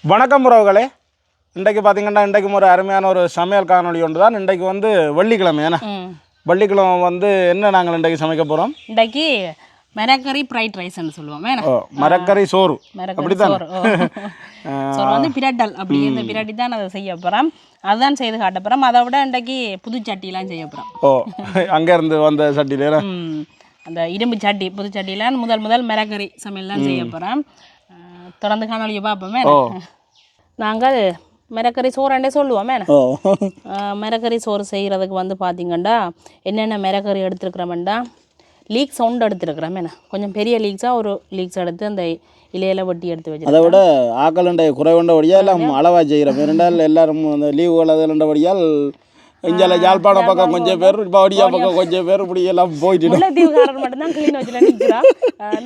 வணக்கம் உறவுகளே. இன்றைக்கு பார்த்தீங்கன்னா இன்றைக்கும் ஒரு அருமையான ஒரு சமையல் காணொலி ஒன்று தான். இன்றைக்கு வந்து வெள்ளிக்கிழமை ஏன்னா வெள்ளிக்கிழமை வந்து என்ன நாங்கள் இன்றைக்கு சமைக்க போகிறோம். இன்றைக்கு மரக்கறி ஃப்ரைட் ரைஸ்ன்னு சொல்லுவோம். மரக்கறி சோறு அப்படித்தான் சோறு வந்து பிரட்டல் அப்படி இந்த பிரட்டி தான் அதை செய்ய போகிறோம். அதுதான் செய்து காட்ட போகிறோம். அதை விட இன்றைக்கு புது சட்டிலாம் செய்ய போகிறோம். அங்கேருந்து வந்த சட்டியில அந்த இரும்பு சட்டி புது சட்டியில் முதல் மரக்கறி சமையல்லாம் செய்ய போகிறோம். தொடர்ந்து காணொலியை பார்ப்போமே. நாங்கள் மிரக்கறி சோறாண்டே சொல்லுவோமே. மிரக்கறி சோறு செய்கிறதுக்கு வந்து பார்த்திங்கன்னா என்னென்ன மிரக்கறி எடுத்துருக்குறோம்டா லீக் சவுண்ட் எடுத்துருக்குறோமே. கொஞ்சம் பெரிய லீக்ஸாக ஒரு லீக்ஸ் எடுத்து அந்த இலையில வட்டி எடுத்து வச்சு அதை விட ஆக்களுடைய குறைவுண்டபடியால் எல்லாம் அளவாக செய்கிறோம். இரண்டால் எல்லாரும் அந்த லீவுகள் அதுண்டபடியால் இங்கே யாழ்ப்பாணம் பக்கம் கொஞ்சம் பேர் பவுடியா பக்கம் கொஞ்சம் பேர் இப்படி எல்லாம் போயிட்டு முல்லைத்தீவுக்காரர் மட்டும்தான் கிளீன் வச்சுல நிற்கிறோம்.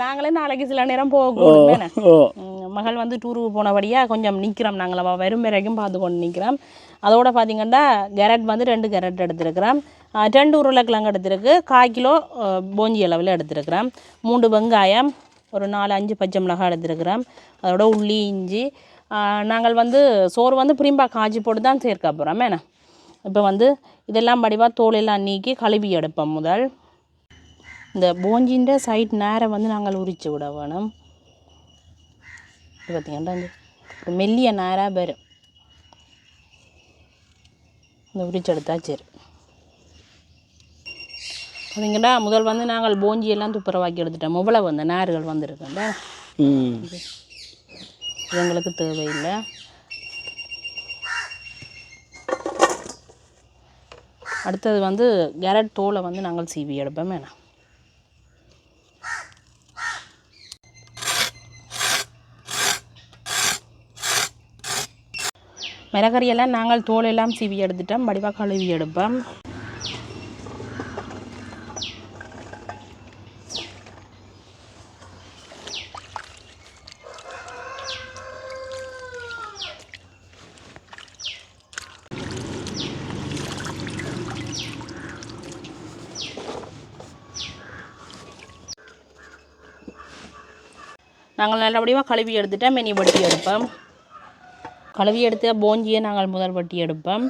நாங்களே நாளைக்கு சில நேரம் போகக்கூடும். மகள் வந்து டூருக்கு போனபடியாக கொஞ்சம் நிற்கிறோம். நாங்கள் வரும் வரைக்கும் பார்த்து கொண்டு நிற்கிறோம். அதோட பார்த்திங்கன்னா கேரட் வந்து 2 கேரட் எடுத்துருக்கிறோம். 2 உருளைக்கிழங்கு எடுத்துருக்கு. 1/4 கிலோ போஞ்சி அளவில் எடுத்துருக்கிறோம். 3 வெங்காயம், ஒரு 4-5 பச்சை மிளகாய் எடுத்துருக்கிறோம். அதோட உள்ளி இஞ்சி. நாங்கள் வந்து சோறு வந்து பிரிம்பா காய்ச்சி போட்டு தான் சேர்க்க போகிறோம். இப்போ வந்து இதெல்லாம் படிவாக தோலெல்லாம் நீக்கி கழுவி எடுப்போம். முதல் இந்த போஞ்சின்ற சைட் நேரம் வந்து நாங்கள் உரித்து விட வேணும். இது பார்த்திங்கன்னா இந்த மெல்லிய நேராக வரும். இந்த உரிச்சு எடுத்தா சரி. பார்த்தீங்கன்னா முதல் வந்து நாங்கள் போஞ்சியெல்லாம் துப்புரவாக்கி எடுத்துட்டோம். இவ்வளவு அந்த நேர்கள் வந்துருக்குல்ல, இது எங்களுக்கு தேவையில்லை. அடுத்தது வந்து கேரட் தோலை வந்து நாங்கள் சீவி எடுப்போம். மிளகறியெல்லாம் நாங்கள் தோலெல்லாம் சீவி எடுத்துட்டோம். வடிவாக கழுவி எடுப்போம். நாங்கள் நல்லபடியாக கழுவி எடுத்துட்டோம். மெனி வட்டி எடுப்போம். கழுவி எடுத்த போஞ்சியை நாங்கள் முதல் வட்டி எடுப்போம்.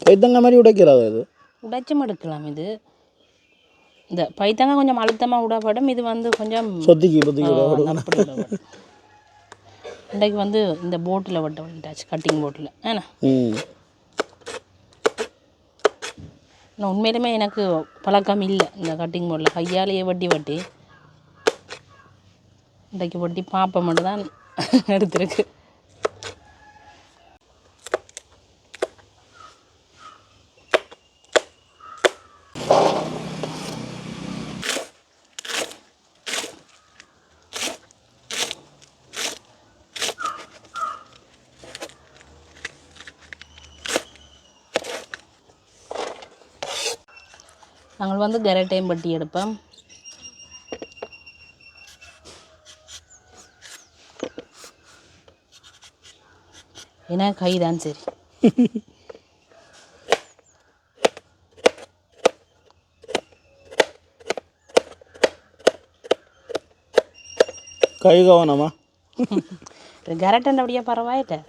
பைத்தங்க மாதிரி உடைக்கிறாது, இது உடைச்சும் எடுக்கலாம். இது இந்த பைத்தங்க கொஞ்சம் அழுத்தமாக விடப்படும். இது வந்து கொஞ்சம் இன்றைக்கு வந்து இந்த போட்டில் வட்ட வட்டாச்சு, கட்டிங் போட்டில். ஆனால் உண்மையிலுமே எனக்கு பழக்கம் இல்லை இந்த கட்டிங் போர்டில். கையாலேயே வட்டி இன்றைக்கு வட்டி பாப்பை மட்டும் தான் எடுத்துருக்கு. நாங்கள் வந்து கேரட்டையும் வட்டி எடுப்போம். ஏன்னா கைதான் சரி. கை கவனமா கேரட் அப்படியே பரவாயில்ல.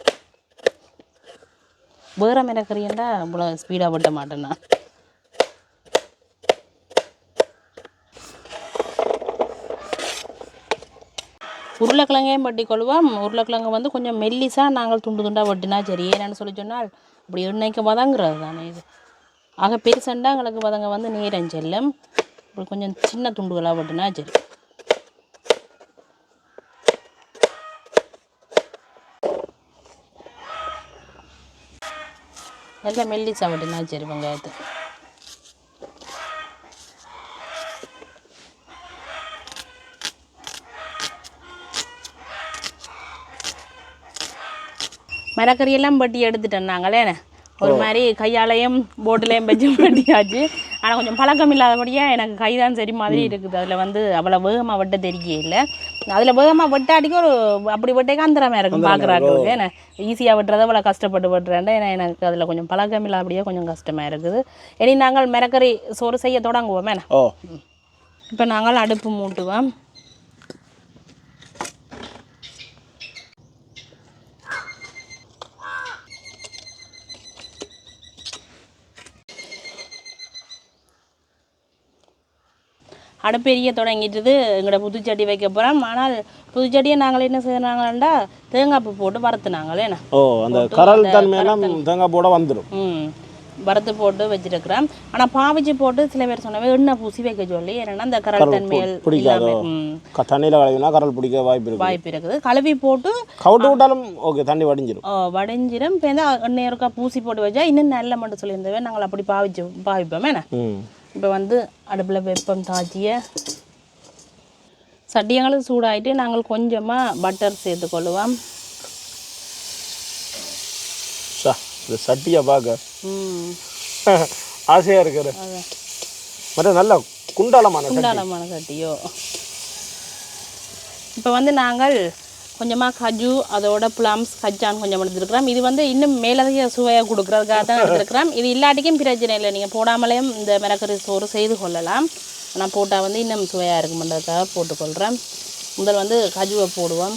வேற மிளகறியண்டா இவ்வளோ ஸ்பீடாக வட்ட மாட்டேன்னா. உருளைக்கிழங்கையும் வட்டி கொள்வோம். உருளைக்கிழங்கு வந்து கொஞ்சம் மெல்லிசாக நாங்கள் துண்டு துண்டாக வட்டினா சரி. ஏன்னு சொல்லி சொன்னால் அப்படி எண்ணெய்க்கு வதங்குறது தானே இது. ஆக பெருசண்டா எங்களுக்கு வதங்க வந்து நேரம் செல்லும். இப்படி கொஞ்சம் சின்ன துண்டுகளாக வட்டினா சரி. நல்லா மெல்லிசாக வட்டினா சரி வெங்காயத்தை. மரக்கறியெல்லாம் வட்டி எடுத்துட்டோம் நாங்களே. ஒரு மாதிரி கையாலையும் போட்டிலையும் வச்சு வட்டியாச்சு. ஆனால் கொஞ்சம் பழக்கம் இல்லாதபடியாக எனக்கு கைதான் சரி மாதிரி இருக்குது. அதில் வந்து அவ்வளோ வேகமாக வெட்ட தெரியல. அதில் வேகமாக வெட்டாடிக்கு ஒரு அப்படி வெட்டேக்க அந்தரமாக இருக்கும் பார்க்குறாங்களுக்கு. ஏன்னா ஈஸியாக வெட்டுறதை அவ்வளோ கஷ்டப்பட்டு வெட்டுறேன். ஏன்னா எனக்கு அதில் கொஞ்சம் பழக்கம் இல்லாதபடியாக கொஞ்சம் கஷ்டமாக இருக்குது. இனி நாங்கள் மிரக்கறி சோறு செய்ய தொடங்குவோம். இப்போ நாங்கள் அடுப்பு மூட்டுவோம். அடுப்பெரிய தொடங்கிட்டுது எங்களோட புதுச்சட்டி வைக்க போகிறோம். ஆனால் புதுச்சட்டியை நாங்கள் என்ன செய்யறாங்கண்டா தேங்காய் பூ போட்டு வறுத்துனாங்களே என்ன அந்த கரல் தன்மையெல்லாம் தேங்காய் போட வந்துடும். வறுத்து போட்டு வச்சுருக்கிறேன். ஆனால் பாவிச்சு போட்டு சில பேர் சொன்னவே எண்ணெய் பூசி வைக்க சொல்லி ஏன்னா அந்த கரல் தன்மையில் பிடிக்காது. தண்ணியில் கழுவினா கரல் பிடிக்க வாய்ப்பு இருக்குது. கழுவி போட்டு கவுட்டு விட்டாலும் ஓகே தண்ணி வடிஞ்சிடும். வடிஞ்சிடும். இப்போ எண்ணெய் இருக்கா பூசி போட்டு வச்சா இன்னும் நல்ல மட்டும் சொல்லியிருந்தவே நாங்கள் அப்படி பாவிப்போம் என்ன. இப்போ அடுப்பில் வெப்பம் தாச்சிய சட்டியங்களுக்கு சூடாகிட்டு நாங்கள் கொஞ்சமாக பட்டர் சேர்த்துக்கொள்ளுவோம். சட்டியை பார்க்க ஆசையாக இருக்கிற மற்ற நல்ல குண்டாலமான சட்டியோ. இப்போ நாங்கள் கொஞ்சமாக கஜு அதோட ப்ளம்ஸ் கச்சான் கொஞ்சம் எடுத்துருக்கிறோம். இது இன்னும் மேலதிக சுவையாக கொடுக்குறதுக்காக தான் எடுத்துருக்கிறோம். இது இல்லாட்டிக்கும் பிரச்சனை இல்லை, நீங்கள் போடாமலேயும் இந்த மிளகறி சோறு செய்து கொள்ளலாம். ஆனால் போட்டால் இன்னும் சுவையாக இருக்குமென்றதுக்காக போட்டுக்கொள்கிறேன். முதல் கஜுவை போடுவோம்.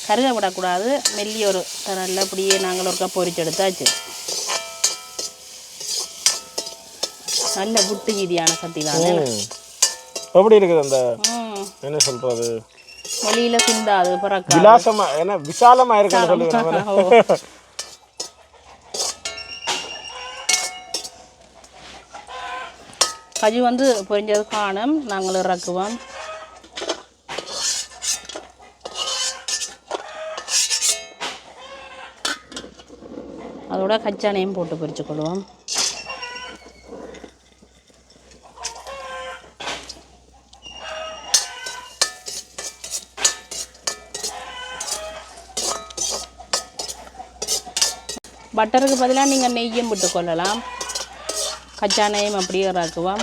கருக விடக்கூடாது, மெல்லி ஒரு நல்ல அப்படியே நாங்கள் ஒருக்கா பொரிச்சு எடுத்தாச்சு. நல்ல புட்டு கீதியான சட்டி தானே. எப்படி இருக்குது அந்த என்ன சொல்றது வெளியில சிந்தாது பறக்க விலாசமா என்ன விசாலமா இருக்குன்னு சொல்லுவாங்க. கஜு பொரிஞ்சது காணும் நாங்கள் இறக்குவோம். அதோட கச்சானையும் போட்டு பொரிச்சுக்கொள்வோம். பட்டருக்கு பதிலாக நீங்கள் நெய்யும் விட்டுக்கொள்ளலாம். கச்சானையும் அப்படியே இறக்குவோம்.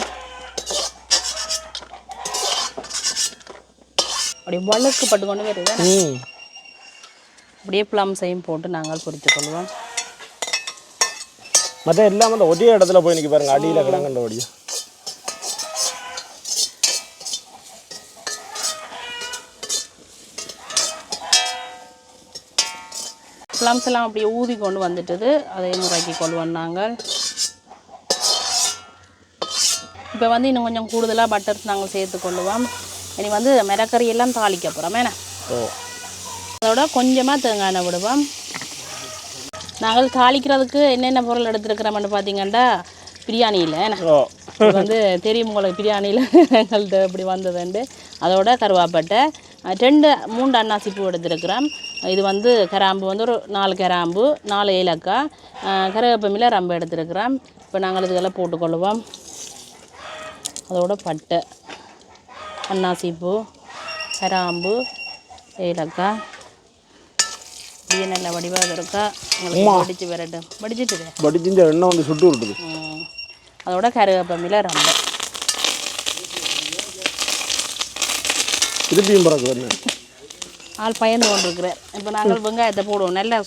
அப்படியே வழுக்கு பட்டு கொண்டு வருது. அப்படியே ப்ளம்ஸையும் போட்டு நாங்கள் பொரிச்சுக்கொள்வோம். மற்ற எல்லாம் ஒரே இடத்துல போய் நிற்க பாருங்க, அடியில் கிடங்கண்ட ஒடியா. ப்ளம்ஸ் எல்லாம் அப்படியே ஊதி கொண்டு வந்துட்டுது, அதே முறைக்கு கொள்வோம் நாங்கள். இப்போ இன்னும் கொஞ்சம் கூடுதலாக பட்டர்ஸ் நாங்கள் சேர்த்துக்கொள்ளுவோம். இனி மிளகறி எல்லாம் தாளிக்க போகிறோம் என்ன. அதோட கொஞ்சமாக தேங்காய் எண்ணெய் விடுவோம். நாங்கள் தாளிக்கிறதுக்கு என்னென்ன பொருள் எடுத்துருக்கிறோம்னு பார்த்தீங்கன்னா பிரியாணியில் இது தெரியும் உங்களுக்கு, பிரியாணியில் எங்கள்கிட்ட இப்படி வந்ததுண்டு. அதோட கருவாப்பட்டை 2-3 அன்னாசி பூ எடுத்துருக்கிறோம். இது கிராம்பு ஒரு 4 கிராம்பு, 4 ஏலக்காய், கருவேப்பமில்லை ரொம்ப எடுத்துருக்கிறோம். இப்போ நாங்கள் இதுக்கெல்லாம் போட்டுக்கொள்ளுவோம். அதோட பட்டை, அன்னாசி பூ, கிராம்பு, ஏலக்காய் இப்படியே நல்ல வடிவாக இருக்கா. உங்களுக்கு வடிச்சு வரட்டும். வடிச்சு இந்த எண்ணெய் சுட்டு விட்டுது. அதோட கருவேப்பமில்லை ரொம்ப திருப்பியும் பறக்கு ஆள் பயந்து கொண்டு இருக்கிறேன். இப்போ நாங்கள் வெங்காயத்தை போடுவோம். நல்லா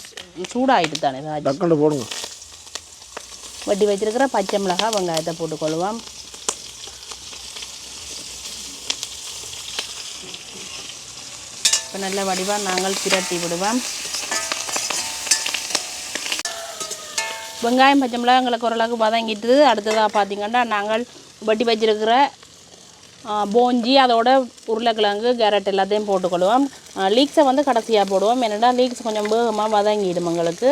சூடாகிட்டு தானே டக்குன்னு போடுங்க. வட்டி வச்சிருக்கிற பச்சை மிளகாய் வெங்காயத்தை போட்டுக்கொள்வோம். இப்போ நல்ல வடிவாக நாங்கள் பிரட்டி விடுவோம். வெங்காயம் பச்சை மிளகாய் எங்களுக்கு ஓரளவுக்கு வதங்கிட்டு அடுத்ததாக பார்த்திங்கன்னா நாங்கள் வட்டி வச்சிருக்கிற போஞ்சி அதோட உருளைக்கிழங்கு கேரட் எல்லாத்தையும் போட்டுக்கொள்வோம். லீக்ஸை கடைசியாக போடுவோம். என்னென்னா லீக்ஸ் கொஞ்சம் வேகமாக வதங்கிடும் எங்களுக்கு.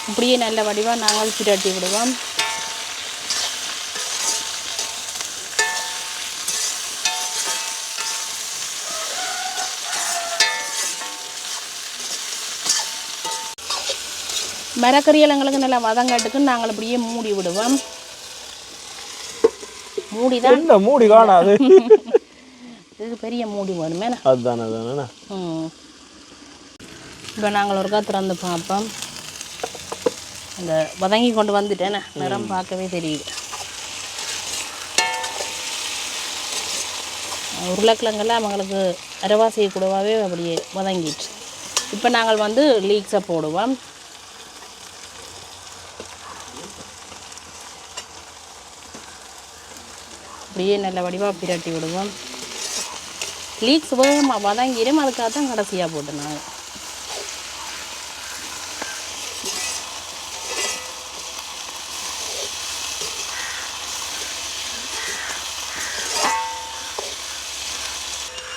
இப்படியே நல்ல வடிவாக நாங்கள் பிரட்டி விடுவோம். மிளகறியல் எங்களுக்கு நல்லா வதங்காட்டுக்கு நாங்கள் இப்படியே மூடி விடுவோம். மூடிதான் இல்லை, மூடி காணாது. இதுக்கு பெரிய மூடி வேணுமே. அதுதானே அதுதானே. இப்போ நாங்கள் ஒருக்கா திறந்து பார்ப்போம். அந்த வதங்கி கொண்டு வந்துட்டேன்னு நிறம் பார்க்கவே தெரியுது. உருளைக்கிழங்கெல்லாம் அவங்களுக்கு அரைவாசி கூடவாவே அப்படியே வதங்கிட்டு. இப்போ நாங்கள் லீக்ஸை போடுவோம். அப்படியே நல்ல வடிவாக பிரட்டி விடுவோம். லீக்ஸ் வேகமாக வதங்கிடும், அதுக்காக தான் கடைசியாக போட்டுனாங்க.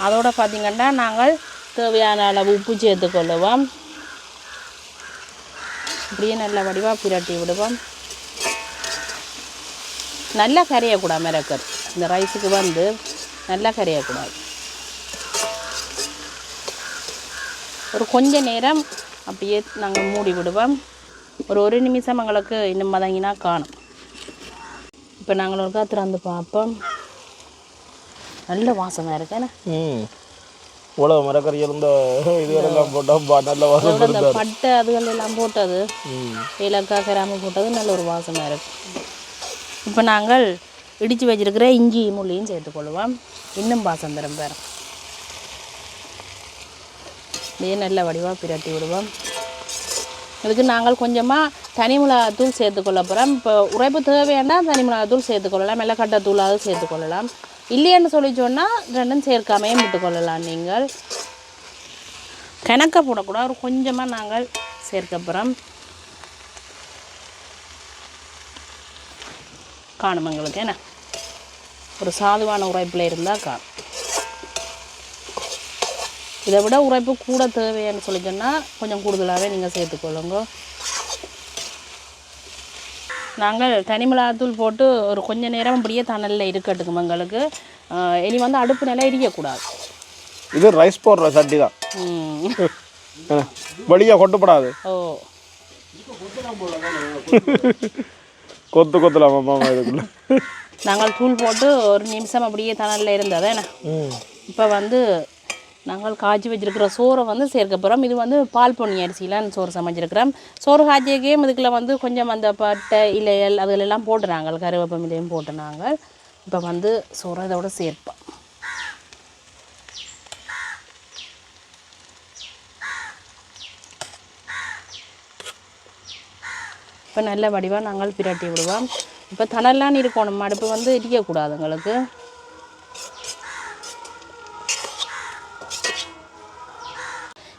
அதோடு பார்த்திங்கன்னா நாங்கள் தேவையான அளவு உப்பு சேர்த்துக்கொள்ளுவோம். இப்படியே நல்ல வடிவாக பிரட்டி விடுவோம். நல்லா கரையக்கூடாது மிரக்கர், இந்த ரைஸுக்கு வந்து நல்லா கரையக்கூடாது. ஒரு கொஞ்ச நேரம் அப்படியே நாங்கள் மூடி விடுவோம். ஒரு நிமிஷம் எங்களுக்கு இன்னும் மதங்கினா காணும். இப்போ நாங்கள் ஒரு திறந்து பார்ப்போம். நல்ல வாசமாக இருக்கேண்ணே. இவ்வளோ மரக்கறி இருந்த இதுகளெல்லாம் போட்டோம், நல்ல வாசம். இந்த பட்டை அதுகள் எல்லாம் போட்டது, ஏலக்காய் கிராம போட்டது நல்ல ஒரு வாசமாக இருக்குது. இப்போ நாங்கள் இடித்து வச்சிருக்கிற இஞ்சி முள்ளியும் சேர்த்துக்கொள்ளுவோம். இன்னும் வாசம் தரும் பேர். இதே நல்ல வடிவாக பிரட்டி விடுவோம். இதுக்கு நாங்கள் கொஞ்சமாக தனி மிளகாத்தூள் சேர்த்துக்கொள்ள போகிறோம். இப்போ உரைப்பு தேவையாண்டா தனி மிளகாத்தூள் சேர்த்துக்கொள்ளலாம், மிளகட்டத்தூளாவது சேர்த்துக்கொள்ளலாம். இல்லைன்னு சொல்லி சொன்னால் ரெண்டும் சேர்க்காமையும் விட்டுக்கொள்ளலாம். நீங்கள் கணக்க போடக்கூடாது, ஒரு கொஞ்சமாக நாங்கள் சேர்க்க போகிறோம். காணும் எங்களுக்கு என்ன ஒரு சாதுவான உரைப்பில் இருந்தால் காணும். இதை விட உரைப்பு கூட தேவைன்னு சொல்லி சொன்னால் கொஞ்சம் கூடுதலாகவே நீங்கள் சேர்த்துக்கொள்ளுங்க. நாங்கள் தனி மிளகாத்தூள் போட்டு ஒரு கொஞ்சம் நேரம் அப்படியே தணலில் இருக்கட்டுக்கும் எங்களுக்கு. இனி வந்து அடுப்பு நிலை எரியக்கூடாது. இது ரைஸ் போடுற சட்டி தான், வழியாக கொட்டப்படாது. ஓ கொத்தலாம் அம்மா இதுக்குள்ள. நாங்கள் தூள் போட்டு ஒரு நிமிஷம் அப்படியே தணலில் இருந்தது என்ன. இப்போ வந்து நாங்கள் காய்ச்சி வச்சுருக்கிற சோறை வந்து சேர்க்க போகிறோம். இது வந்து பால் பொன்னி அரிசியில் சோறு சமைச்சிருக்கிறோம். சோறு காய்ச்சியக்கையும் இதுக்குள்ள வந்து கொஞ்சம் அந்த பட்டை இலையல் அதுகளெல்லாம் போட்டு நாங்கள் கருவேப்பமிலையும் போட்டு நாங்கள் இப்போ வந்து சோறை இதோட சேர்ப்போம். இப்போ நல்ல வடிவாக நாங்கள் பிரட்டி விடுவோம். இப்போ தணல்லாம் இருக்கணும், அடுப்பு வந்து எரியக்கூடாது எங்களுக்கு.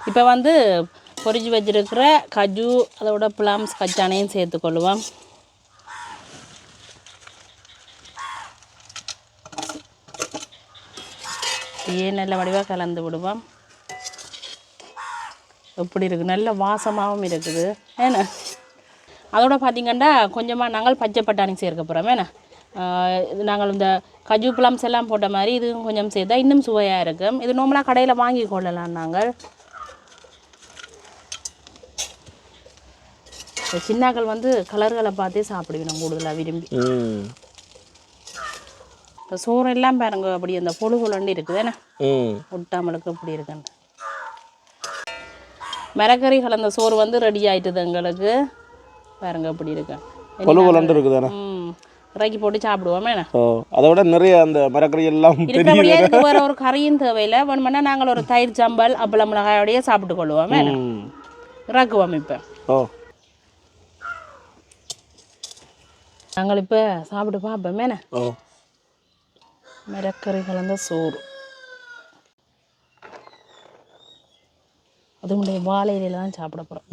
இப்போ வந்து பொரிச்சு வச்சிருக்கிற கஜு அதோட பிளம்ஸ் கச்சானையும் சேர்த்துக்கொள்ளுவோம். இதே நல்ல வடிவாக கலந்து விடுவோம். எப்படி இருக்குது, நல்ல வாசமாகவும் இருக்குது ஏன்னா. அதோட பார்த்திங்கன்னா கொஞ்சமாக நாங்கள் பச்சை பட்டாணி சேர்க்க போகிறோம் ஏன்னா. இது நாங்கள் இந்த கஜு பிளம்ஸ் எல்லாம் போட்ட மாதிரி இதுவும் கொஞ்சம் சேர்த்தா இன்னும் சுவையாக இருக்கும். இது நார்மலாக கடையில் வாங்கி கொள்ளலாம். நாங்கள் சின்னாக்கள் வந்து கலர்களை பார்த்தே சாப்பிடுவோம் கூடுதலாக விரும்பி. இப்போ சோறு எல்லாம் பாருங்க அப்படி அந்த பொழு பொழுண்டு இருக்குது ஏன்னா, ஒட்டாமலுக்கு அப்படி இருக்குன்னு. மிரக்கறி கலந்த சோறு வந்து ரெடி ஆயிட்டுது எங்களுக்கு. பாருங்க அப்படி இருக்கு, பொழு பொழுண்டு இருக்குதானே. இறக்கி போட்டு சாப்பிடுவோம் என்ன. அதோட நிறைய அந்த மிரக்கறி எல்லாம் இருக்கிறபடியே இதுக்கு வேற ஒரு கறியும் தேவையில்லை. வேணுமென்னா நாங்கள் ஒரு தயிர் சம்பல் அப்பளம் மிளகாயோடையே சாப்பிட்டு கொள்ளுவோம் என்ன. இறக்குவோம் இப்போ. நாங்கள் இப்போ சாப்பிட்டு பார்ப்போம் என்ன. மிரக்கறி கலந்த சோறு, அதுமுடைய வாழை இலையில தான் சாப்பிட போகிறோம்.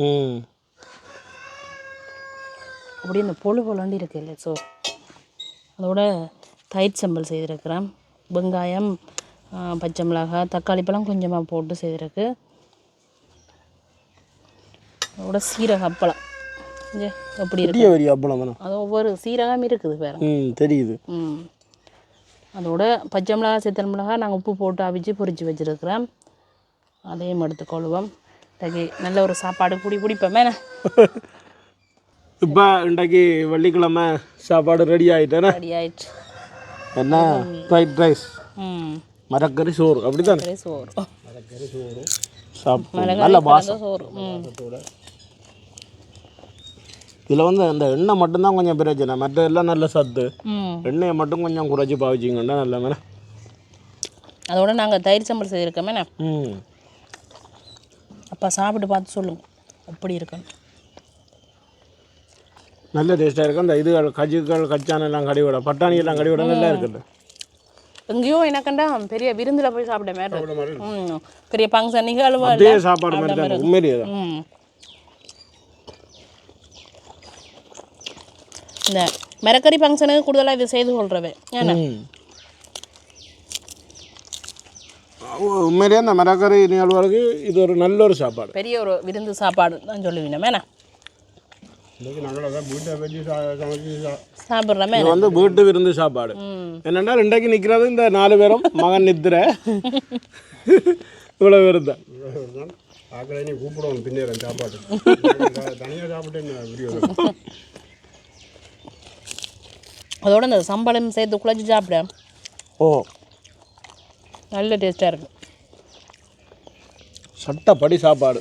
அப்படி இந்த பொழு பொழுண்டு இருக்கு இல்லை சோறு. அதோட தயிர் சம்பல் செய்திருக்கிறேன். வெங்காயம், பச்சை மிளகாய், தக்காளி பழம் கொஞ்சமாக போட்டு செய்திருக்கு. அதோட சீரக அப்பளம் எப்படி இருக்கு, அது ஒவ்வொரு சீரகம் இருக்குது வேற தெரியுது. அதோட பச்சை மிளகாய் சித்தல் மிளகாய் நாங்கள் உப்பு போட்டு அவிச்சு பொரிச்சு வச்சுருக்கிறோம். அதையும் எடுத்துக்கொள்வோம். நல்ல ஒரு சாப்பாடு குடிப்போமே. இப்போ இன்றைக்கு வெள்ளிக்கிழமை சாப்பாடு ரெடி ஆகிட்டேன். ரெடி ஆயிடுச்சு. என்ன ஃப்ரைட் ரைஸ், மரக்கறி சோறு அப்படித்தானே. சோறு சாப்பிட்டு நல்ல பாசம் சோறு. இதில் வந்து அந்த எண்ணெய் மட்டும்தான் கொஞ்சம் பிரச்சனை, மற்ற எல்லாம் நல்ல சத்து. எண்ணெயை மட்டும் கொஞ்சம் குறைச்சி பாவிச்சிங்கன்னா நல்ல மேலே. அதோட நாங்கள் தயிர் சம்பல் செய்திருக்கோமே. அப்போ சாப்பிட்டு பார்த்து சொல்லுங்கள் அப்படி இருக்கணும். நல்ல டேஸ்ட்டாக இருக்கும். அந்த இது கஜுக்கள் கச்சானெல்லாம் கடிவிட, பட்டாணி எல்லாம் கடிவிட நல்லா இருக்குது. எங்கேயோ எனக்கண்டா பெரிய விருந்தில் போய் சாப்பிட மாதிரி பெரிய ஃபங்க்ஷன் நிகழ்வு அதே சாப்பாடு மாதிரி தான் உண்மையிலேயே தான். இந்த மரக்கறி ஃபங்க்ஷனுக்கு கூடுதலாக இது செய்து கொள்றவே ஏன்னா உண்மையிலேயே அந்த மரக்கறி நிகழ்வுக்கு இது ஒரு நல்ல ஒரு சாப்பாடு, பெரிய ஒரு விருந்து சாப்பாடு தான் சொல்லுவீங்க மேனா சாப்பிட்றமே. இது வந்து வீட்டு விருந்து சாப்பாடு. என்னென்னா இன்றைக்கு நிற்கிறது இந்த 4 பேரும் மகன் நித்திர இவ்வளோ பேர் தான். கூப்பிடுவோம் பின்னேறேன் சாப்பாடு தனியாக சாப்பிட்டு அதோட இந்த சம்பளம் சேர்த்து குழச்சி சாப்பிட நல்ல டேஸ்ட்டாக இருக்கும். சட்டப்படி சாப்பாடு.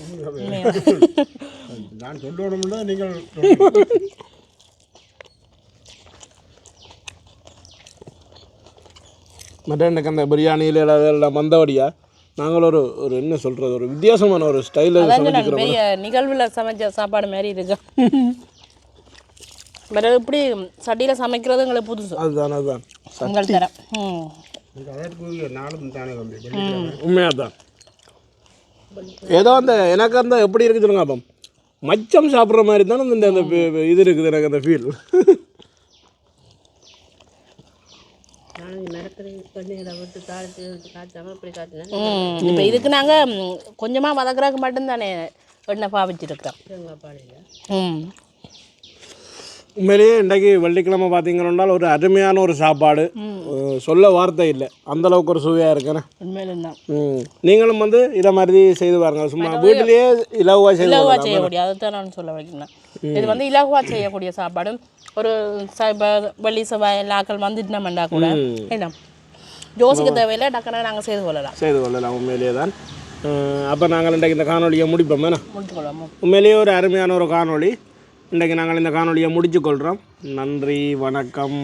நான் சொல்லணும்ல நீங்கள் மற்ற எனக்கு அந்த பிரியாணியில் எல்லாம் மந்தபடியா நாங்கள் ஒரு என்ன சொல்கிறது ஒரு வித்தியாசமான ஒரு ஸ்டைலில் சமைக்கிறோம். பெரிய நிகழ்வில் சமைச்ச சாப்பாடு மாதிரி இருக்கு. வேறு எப்படி சட்டியில் சமைக்கிறது எங்களுக்கு புதுசு. அதுதான் உங்கள் தரம் உண்மையாக தான். ஏதோ அந்த எனக்கு அந்த எப்படி இருக்குது சொல்லுங்க அப்போ மச்சம் சாப்பிட்ற மாதிரி தானே இந்த இது இருக்குது எனக்கு அந்த ஃபீல். இப்போ இதுக்கு நாங்கள் கொஞ்சமாக வதக்குறதுக்கு மட்டும்தானே எண்ணெய் பாவிச்சிருக்கிறோம். உண்மையிலேயே இன்றைக்கு வெள்ளிக்கிழமை பார்த்தீங்கன்னா ஒரு அருமையான ஒரு சாப்பாடு, சொல்ல வார்த்தை இல்லை, அந்தளவுக்கு ஒரு சுவையாக இருக்குண்ணே உண்மையிலும் தான். நீங்களும் வந்து இதை மாதிரி செய்து பாருங்க. சும்மா வீட்டிலேயே இலகுவாக செய்யக்கூடிய அதுதான் நான் சொல்ல வைக்கிறேன். இது வந்து இலகுவாக செய்யக்கூடிய சாப்பாடு. ஒரு வெள்ளி செவ்வாய் எல்லாக்கள் வந்துட்டு நம்மண்டா கூட என்ன ஜோசிக்க தேவையில்லை, டக்குன்னு நாங்கள் செய்து கொள்ளலாம். உண்மையிலேயே தான். அப்போ நாங்கள் இன்றைக்கு இந்த காணொலியை முடிப்போம் வேணா முடிச்சுக்கொள்ளாமோ. உண்மையிலேயே ஒரு அருமையான ஒரு காணொலி. இன்றைக்கு நாங்கள் இந்த காணொலியை முடிச்சுக்கொள்கிறோம். நன்றி, வணக்கம்.